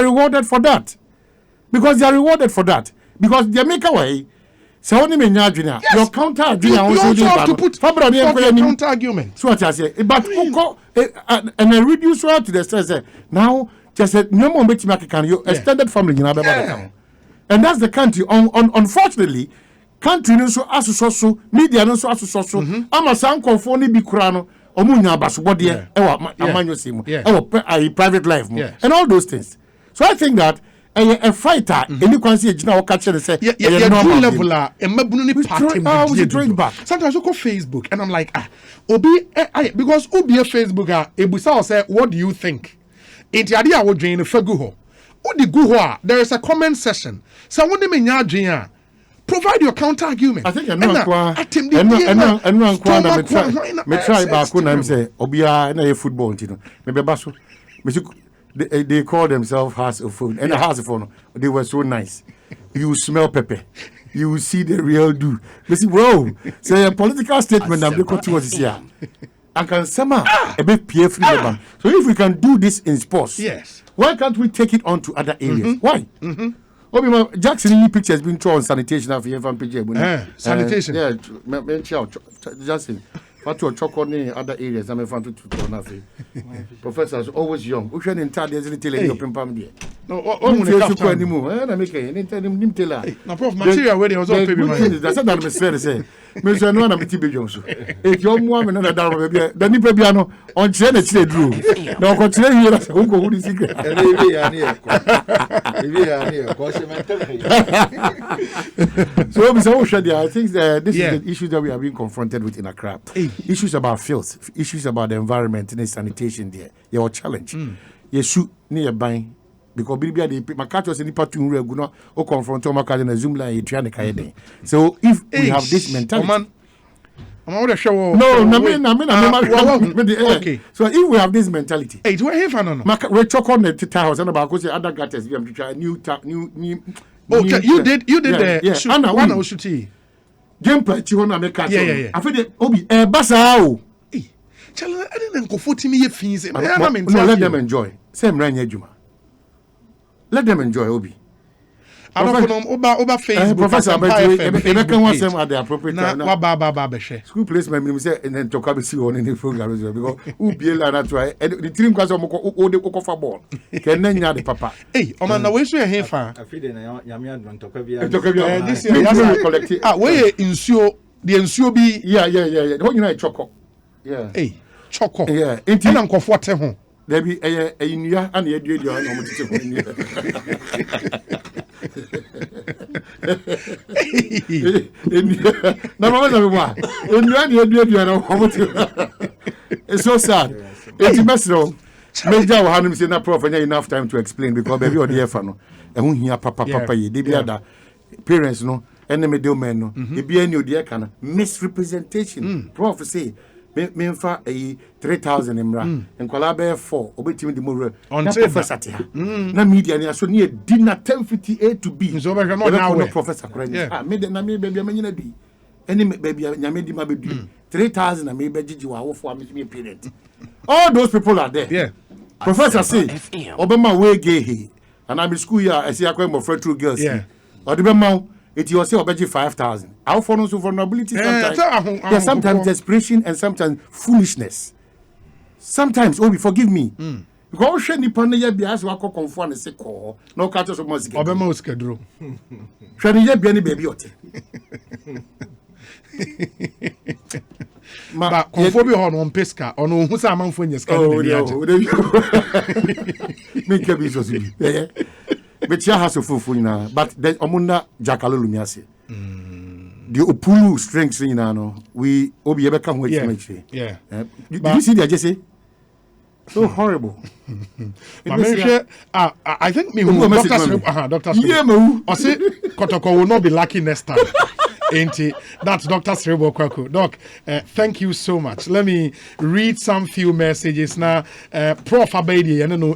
are rewarded for that. Because they are make away. So only me your counter argument. So what I say, but and I reduce to the stress now. Just said no more make your extended family in and that's the country. Unfortunately, country no so aso media no so aso ama san konfo ni bi kura no omunya basobode amanyo simu private life and all those things. So I think that a fighter any can see Gina or catch and say level back. Sometimes I go Facebook and I'm like obi because obi Facebook ebusa say what do you think? In the idea would drain the faguho. There is a comment session. So what do you mean? Provide your counter argument. I think I know. Try back when I'm say Obia na football. Maybe basu. They call themselves house of food. And the house of phone. They were so nice. You smell pepper. You see the real do. They say, whoa. Say a political statement. I'm looking towards this year. I can summer a bit peer free. So if we can do this in sports, yes, why can't we take it on to other areas? Why? Jackson picture has been shown on sanitation of sanitation. Jackson. Fatu chocolate in other areas. I'm a fan to Professors always young. We shouldn't tell there's little in your pimpam. na make nim tela. Na prof material where they was all baby man. That's what I'm saying. Me so no na me tibe jonso. E ki omo am na da ro bia. Da ni pa bia no on chere na chere duro. Na ko chere hira se unko hu di secret. Ebi ya ni e ko se mental. So we say I think this is the issue that we are being confronted with in Accra. Issues about filth, issues about the environment and sanitation there. Your challenge. You shoot near buying because Bibia the Makato and Nipa to Regular or confront Tomaka and Zoom line Trianic. So if we have this mentality. I'm going to show. No, okay. So if we have this mentality, hey, do I have an we talk on the house and about because the other gutters we have to try new. Okay, you did the one or shoot gameplay. You want to make a yeah. I feel the Obi Basao. I didn't go 40 million fees. No, let them enjoy. Same Ranya Juma. Let them enjoy Obi. I don't know over Facebook. Professor, I can want them at the appropriate time. School placement, say, and then talk about see on in the program because who be like that. The team goes on the for ball. Can then the papa. Hey, on the way to a heifer. I feel Yamian talk about this year. Collective. Ah, where insure the insure be. Yeah. What you know, choco. Yeah. Hey, choco. Yeah. And I'm comfortable home. There be a India and a dear. It's so sad. It's a mess. Major Hanum say na prof enough time to explain because baby or the fano. And who here papa ye they be other parents no enemy do men no. It be any dear kind misrepresentation. Prof say me fa 3,000 emra and kwala be 4 obetimi the more on professor tia na media ni so near dinner 10:58 to be so be no professor correct me na me baby amanyina bi any baby nyame di ma be 3,000 na me be gigi wa wo for me parent all those people are there professor say obema we gay and I'm in school here I see akwa mo friend true girls or the bema it you say obeji 5,000. How for no vulnerability sometimes. Sometimes desperation and sometimes foolishness. Sometimes forgive me. Because she ni pane ya bia so akọ konfo na se ko. No catch so much. Obema o skedro. She ni ya bia ni baby ote. Ma konfo bi ho no pesca ono hu sa amanfo nya ska ni me ke bi so si. But you have to fulfill but then Omunda Jacalo Lumiase. The Opulu strengths in ano, we Obi ever come with you. Yeah. Did you see the Jesse? So horrible. I think me Dr. Sribo. I say Kotoko will not be lucky next time. That's Dr. Sribo Kwaku. Doc, thank you so much. Let me read some few messages now. Prof Abedi,